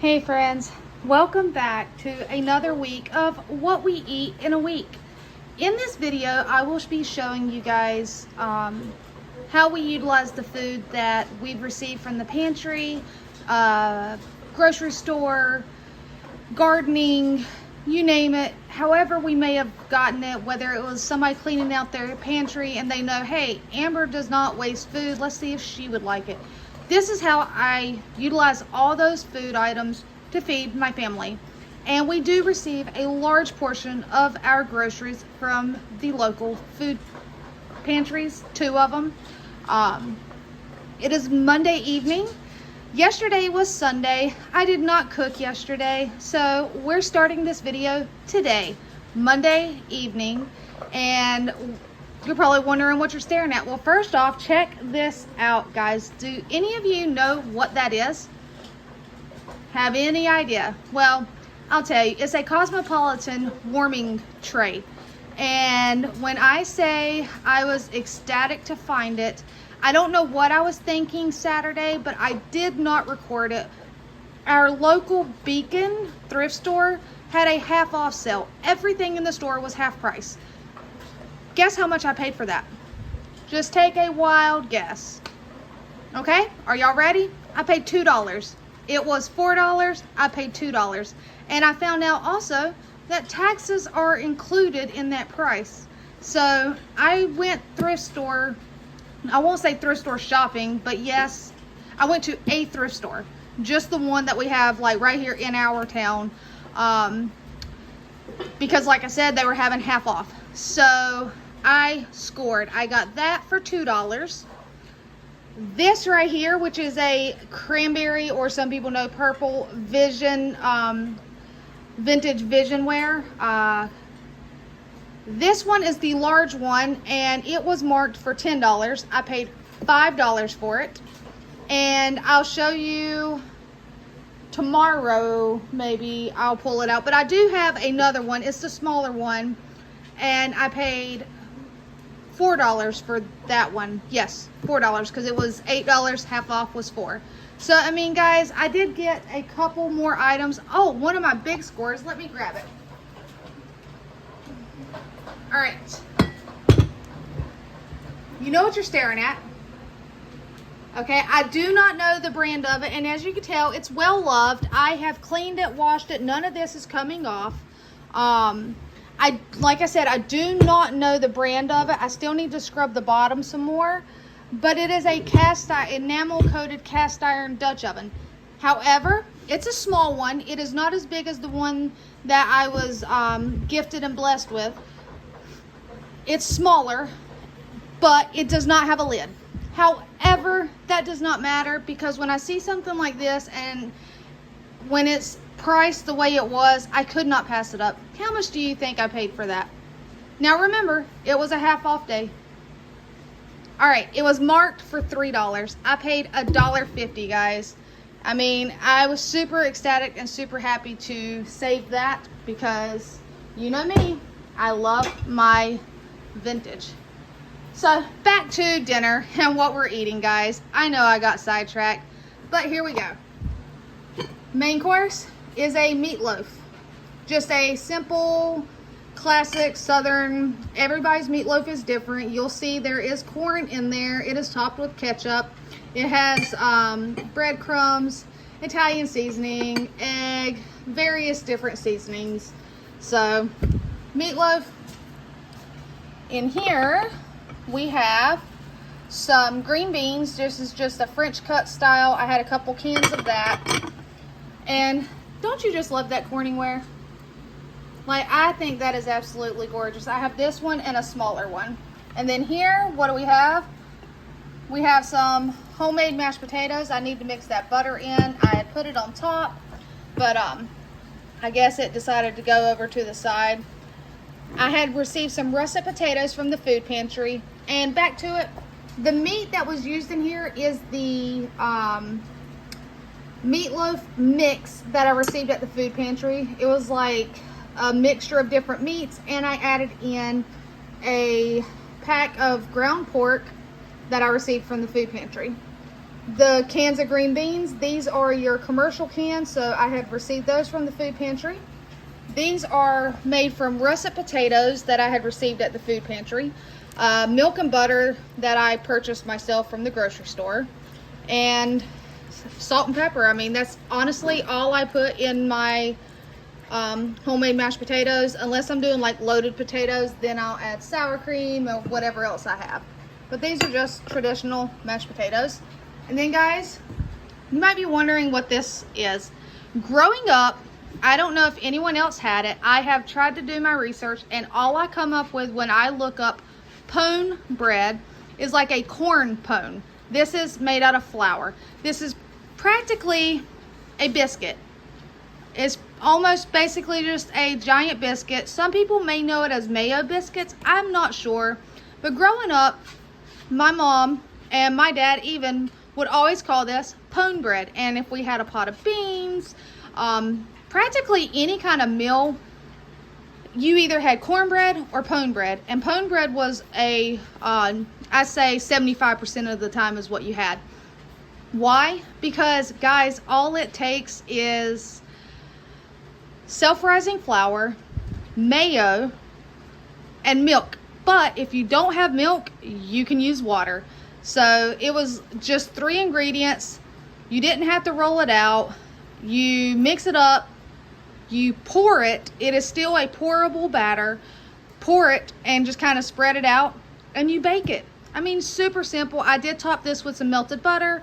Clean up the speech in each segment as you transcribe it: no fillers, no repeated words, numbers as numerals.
Hey friends, welcome back to another week of what we eat in a week. In this video, I will be showing you guys how we utilize the food that we've received from the pantry, grocery store, gardening, you name it. However we may have gotten it, whether it was somebody cleaning out their pantry and they know, hey, Amber does not waste food, let's see if she would like it. This is how I utilize all those food items to feed my family. And we do receive a large portion of our groceries from the local food pantries, 2 of them. It is Monday evening. Yesterday was Sunday. I did not cook yesterday, so we're starting this video today, Monday evening. And you're probably wondering what you're staring at. Well, first off, check this out, guys. Do any of you know what that is? Have any idea? Well, I'll tell you, it's a Cosmopolitan warming tray. And when I say I was ecstatic to find it, I don't know what I was thinking Saturday, but I did not record it. Our local Beacon thrift store had a half off sale. Everything in the store was half price. Guess how much I paid for that? Just take a wild guess. Okay, are y'all ready? I paid $2. It was $4, I paid $2. And I found out also that taxes are included in that price. So I went thrift store, I won't say thrift store shopping, but yes, I went to a thrift store. Just the one that we have like right here in our town. Because like I said, they were having half off. So I scored. I got that for $2. This right here, which is a cranberry, or some people know purple vision, vintage vision wear. This one is the large one, and it was marked for $10. I paid $5 for it, and I'll show you tomorrow. Maybe I'll pull it out, but I do have another one. It's the smaller one, and I paid $4 for that one. Yes, $4, because it was $8, half off was $4. So I mean, guys, I did get a couple more items. Oh, one of my big scores, let me grab it. All right, you know what you're staring at. Okay, I do not know the brand of it, and as you can tell, it's well loved. I have cleaned it, washed it. None of this is coming off. Like I said, I do not know the brand of it. I still need to scrub the bottom some more, but it is a enamel coated cast iron Dutch oven. However, it's a small one. It is not as big as the one that I was gifted and blessed with. It's smaller, but it does not have a lid. However, that does not matter, because when I see something like this and when it's priced the way it was, I could not pass it up. How much do you think I paid for that? Now remember, it was a half off day. All right, it was marked for $3. I paid $1.50, guys. I mean, I was super ecstatic and super happy to save that, because you know me, I love my vintage. So back to dinner and what we're eating, guys. I know I got sidetracked, but here we go. Main course is a meatloaf. Just a simple, classic Southern, everybody's meatloaf is different. You'll see there is corn in there. It is topped with ketchup. It has breadcrumbs, Italian seasoning, egg, various different seasonings. So, meatloaf. In here, we have some green beans. This is just a French cut style. I had a couple cans of that. And don't you just love that Corningware? Like, I think that is absolutely gorgeous. I have this one and a smaller one. And then here, what do we have? We have some homemade mashed potatoes. I need to mix that butter in. I had put it on top, but I guess it decided to go over to the side. I had received some russet potatoes from the food pantry. And back to it, the meat that was used in here is the meatloaf mix that I received at the food pantry. It was like a mixture of different meats, and I added in a pack of ground pork that I received from the food pantry. The cans of green beans, these are your commercial cans, so I have received those from the food pantry. These are made from russet potatoes that I had received at the food pantry. Milk and butter that I purchased myself from the grocery store. And salt and pepper. I mean, that's honestly all I put in my homemade mashed potatoes. Unless I'm doing like loaded potatoes, then I'll add sour cream or whatever else I have. But these are just traditional mashed potatoes. And then guys, you might be wondering what this is. Growing up, I don't know if anyone else had it. I have tried to do my research, and all I come up with when I look up pone bread is like a corn pone. This is made out of flour. This is practically a biscuit. It's almost basically just a giant biscuit. Some people may know it as mayo biscuits. I'm not sure. But growing up, my mom and my dad even would always call this pone bread. And if we had a pot of beans, practically any kind of meal, you either had cornbread or pone bread. And pone bread was I say 75% of the time is what you had. Why? Because guys, all it takes is self-rising flour, mayo, and milk. But if you don't have milk, you can use water. So it was just 3 ingredients. You didn't have to roll it out. You mix it up. You pour it. It is still a pourable batter. Pour it and just kind of spread it out, and you bake it. I mean, super simple. I did top this with some melted butter.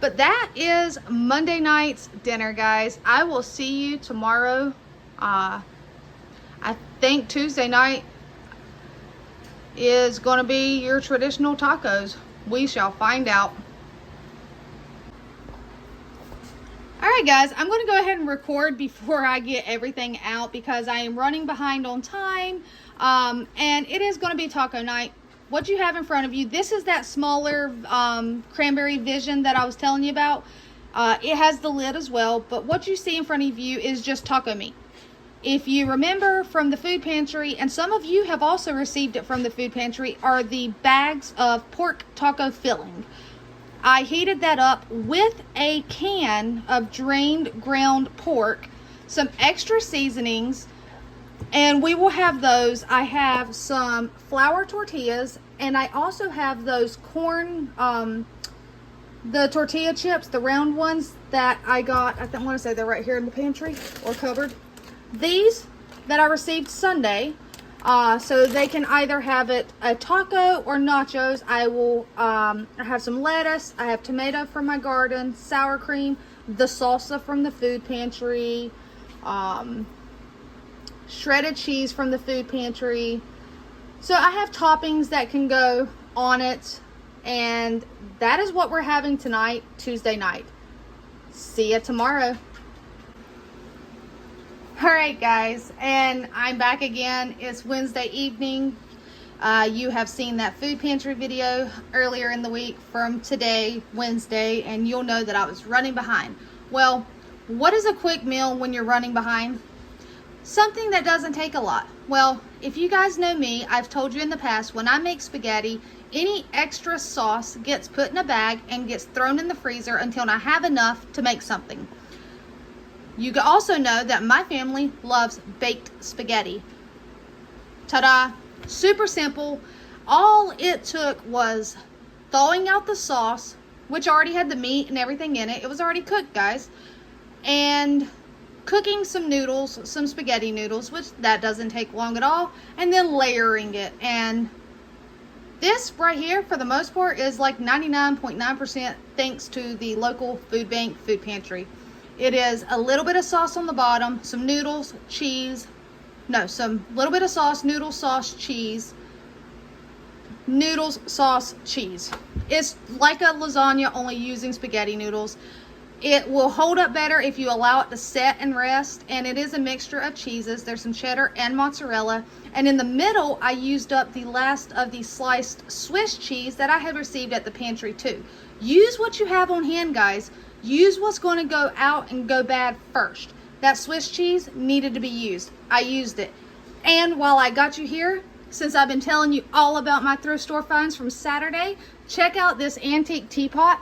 But that is Monday night's dinner, guys. I will see you tomorrow. I think Tuesday night is going to be your traditional tacos. We shall find out. Alright guys, I'm going to go ahead and record before I get everything out because I am running behind on time. And it is going to be taco night. What you have in front of you, this is that smaller cranberry vision that I was telling you about. It has the lid as well, but what you see in front of you is just taco meat. If you remember from the food pantry, and some of you have also received it from the food pantry, are the bags of pork taco filling. I heated that up with a can of drained ground pork, some extra seasonings, and we will have those. I have some flour tortillas, and I also have those corn, the tortilla chips, the round ones that I got. I want to say they're right here in the pantry or cupboard. These that I received Sunday, so they can either have it a taco or nachos. I will I have some lettuce, I have tomato from my garden, sour cream, the salsa from the food pantry, shredded cheese from the food pantry. So I have toppings that can go on it, and that is what we're having tonight, Tuesday night. See ya tomorrow. Alright guys, and I'm back again. It's Wednesday evening. You have seen that food pantry video earlier in the week from today, Wednesday, and you'll know that I was running behind. Well, what is a quick meal when you're running behind? Something that doesn't take a lot. Well, if you guys know me, I've told you in the past, when I make spaghetti, any extra sauce gets put in a bag and gets thrown in the freezer until I have enough to make something. You also know that my family loves baked spaghetti. Ta-da! Super simple. All it took was thawing out the sauce, which already had the meat and everything in it. It was already cooked, guys. And cooking some noodles, some spaghetti noodles, which that doesn't take long at all. And then layering it. And this right here, for the most part, is like 99.9% thanks to the local food bank, food pantry. It is a little bit of sauce on the bottom, some noodles, cheese, some little bit of sauce, noodles, sauce, cheese, noodles, sauce, cheese. It's like a lasagna, only using spaghetti noodles. It will hold up better if you allow it to set and rest, and it is a mixture of cheeses. There's some cheddar and mozzarella, and in the middle, I used up the last of the sliced Swiss cheese that I had received at the pantry too. Use what you have on hand, guys. Use what's going to go out and go bad first. That Swiss cheese needed to be used. I used it. And while I got you here, since I've been telling you all about my thrift store finds from Saturday, check out this antique teapot.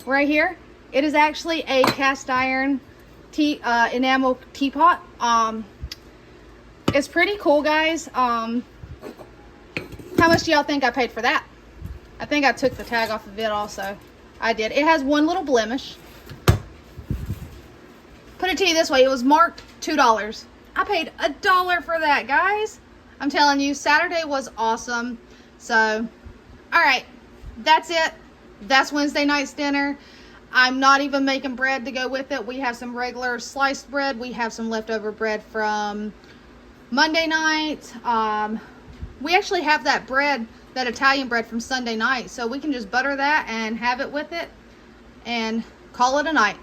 right here. It is actually a cast iron enamel teapot. It's pretty cool, guys. How much do y'all think I paid for that? I think I took the tag off of it also. I did. It has one little blemish. Put it to you this way, it was marked $2. I paid $1 for that, guys. I'm telling you, Saturday was awesome. So, all right, that's it. That's Wednesday night's dinner. I'm not even making bread to go with it. We have some regular sliced bread. We have some leftover bread from Monday night. We actually have that bread, that Italian bread from Sunday night. So we can just butter that and have it with it and call it a night.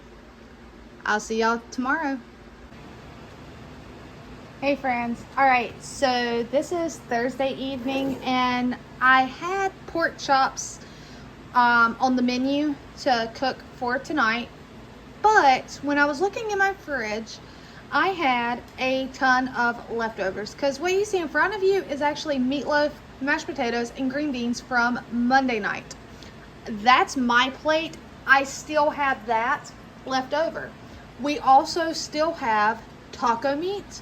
I'll see y'all tomorrow. Hey friends. Alright, so this is Thursday evening and I had pork chops on the menu to cook for tonight. But when I was looking in my fridge, I had a ton of leftovers. Because what you see in front of you is actually meatloaf, mashed potatoes, and green beans from Monday night. That's my plate. I still have that left over. We also still have taco meat,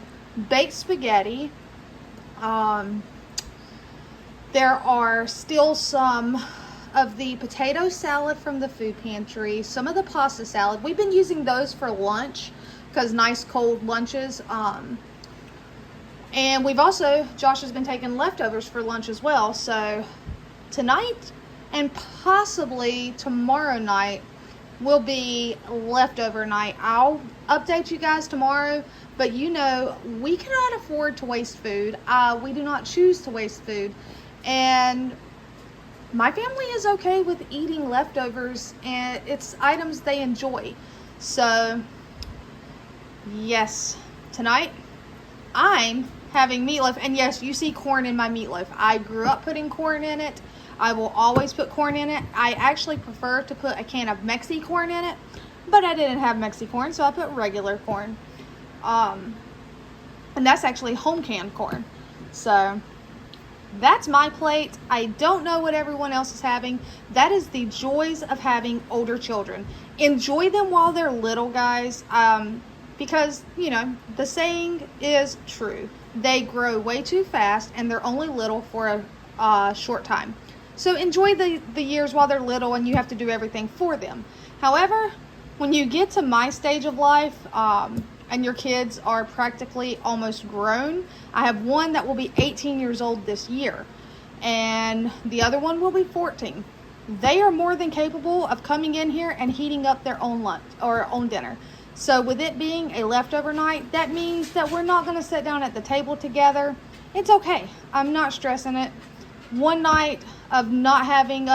baked spaghetti. There are still some of the potato salad from the food pantry, some of the pasta salad. We've been using those for lunch because nice cold lunches. And we've also, Josh has been taking leftovers for lunch as well. So tonight and possibly tomorrow night will be leftover night. I'll update you guys tomorrow, but you know, we cannot afford to waste food. We do not choose to waste food. And my family is okay with eating leftovers, and it's items they enjoy. So yes, tonight I'm having meatloaf. And yes, you see corn in my meatloaf. I grew up putting corn in it. I will always put corn in it. I actually prefer to put a can of Mexi corn in it, but I didn't have Mexi corn, so I put regular corn. And that's actually home canned corn. So that's my plate. I don't know what everyone else is having. That is the joys of having older children. Enjoy them while they're little, guys. Because, you know, the saying is true. They grow way too fast and they're only little for a short time. So enjoy the years while they're little and you have to do everything for them. However, when you get to my stage of life, and your kids are practically almost grown. I have one that will be 18 years old this year, and the other one will be 14. They are more than capable of coming in here and heating up their own lunch or own dinner. So with it being a leftover night, that means that we're not going to sit down at the table together. It's okay. I'm not stressing it. One night of not having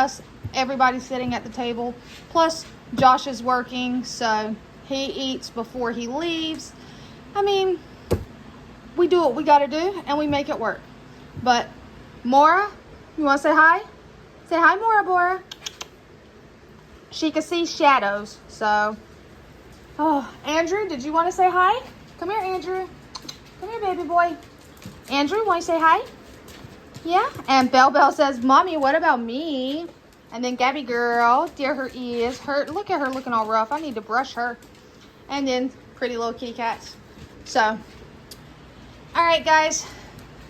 everybody sitting at the table, plus Josh is working, so he eats before he leaves. I mean, we do what we got to do and we make it work. But Mora, you want to say hi? Say hi, Mora. She can see shadows, so. Oh, Andrew, did you want to say hi? Come here, Andrew. Come here, baby boy. Andrew, want to say hi? Yeah. And Bell says, Mommy, what about me? And then Gabby girl, dear her ears. Look at her looking all rough. I need to brush her. And then pretty little kitty cats. So, all right, guys.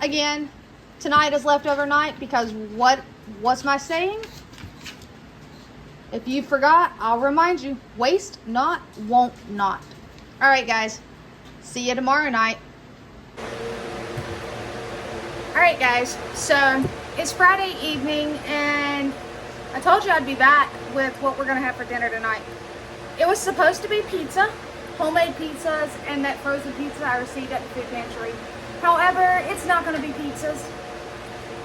Again, tonight is leftover night because what's my saying? If you forgot, I'll remind you. Waste not, won't not. All right, guys. See you tomorrow night. All right, guys. So, it's Friday evening, and I told you I'd be back with what we're going to have for dinner tonight. It was supposed to be pizza, homemade pizzas, and that frozen pizza I received at the food pantry. However, it's not going to be pizzas.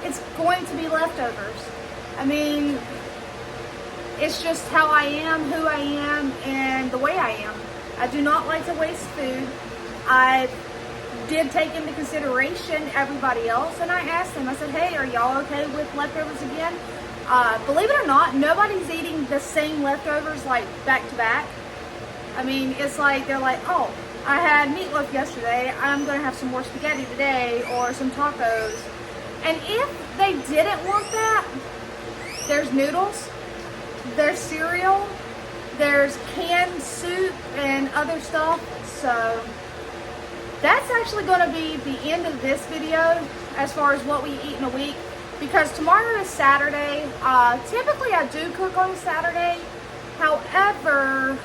It's going to be leftovers. I mean, it's just how I am, who I am, and the way I am. I do not like to waste food. I did take into consideration everybody else, and I asked them, I said, hey, are y'all okay with leftovers again? Believe it or not, nobody's eating the same leftovers like back to back. I mean, it's like, they're like, oh, I had meatloaf yesterday, I'm going to have some more spaghetti today, or some tacos. And if they didn't want that, there's noodles, there's cereal, There's canned soup and other stuff. So that's actually going to be the end of this video as far as what we eat in a week, because tomorrow is Saturday. Typically I do cook on Saturday. However,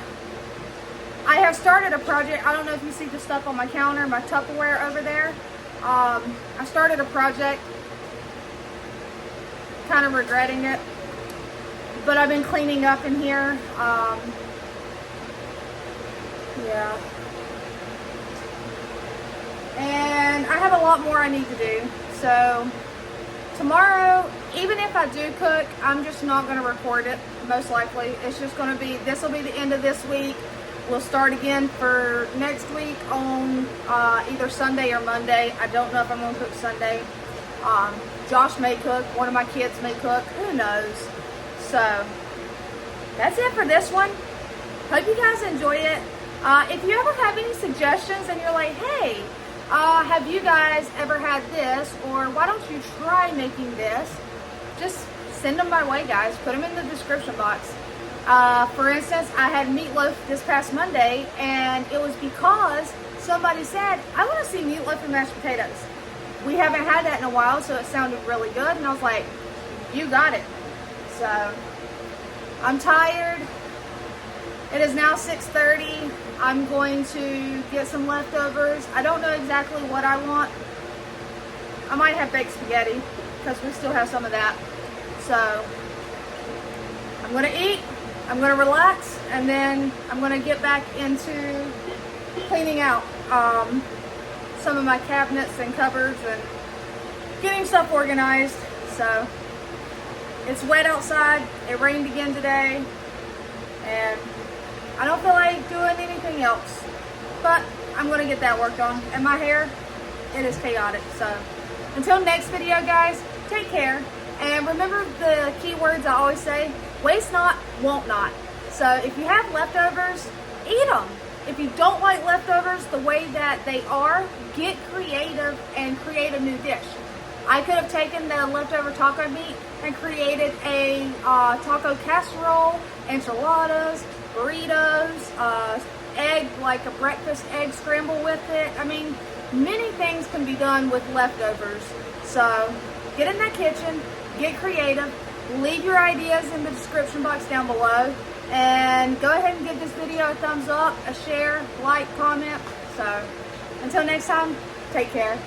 I have started a project. I don't know if you see the stuff on my counter, my Tupperware over there. I started a project, kind of regretting it, but I've been cleaning up in here. Yeah. And I have a lot more I need to do. So tomorrow, even if I do cook, I'm just not going to record it, most likely. It's just going to be, this will be the end of this week. We'll start again for next week on either Sunday or Monday. I don't know if I'm going to cook Sunday. Josh may cook. One of my kids may cook. Who knows? So that's it for this one. Hope you guys enjoy it. If you ever have any suggestions and you're like, hey, have you guys ever had this, or why don't you try making this, just send them my way, guys. Put them in the description box. For instance, I had meatloaf this past Monday, and it was because somebody said, I want to see meatloaf and mashed potatoes. We haven't had that in a while, so it sounded really good, and I was like, you got it. So I'm tired. It is now 6:30. I'm going to get some leftovers. I don't know exactly what I want. I might have baked spaghetti because we still have some of that. So I'm going to eat, I'm going to relax, and then I'm going to get back into cleaning out some of my cabinets and cupboards and getting stuff organized. So it's wet outside. It rained again today, and I don't feel like doing anything else, but I'm going to get that worked on. And my hair, it is chaotic. So until next video, guys, take care. And remember the keywords I always say: waste not, want not. So if you have leftovers, eat them. If you don't like leftovers the way that they are, get creative and create a new dish. I could have taken the leftover taco meat and created a taco casserole, enchiladas, burritos, egg, like a breakfast egg scramble with it. I mean, many things can be done with leftovers. So get in that kitchen, get creative, leave your ideas in the description box down below, and go ahead and give this video a thumbs up, a share, like, comment. So until next time, take care.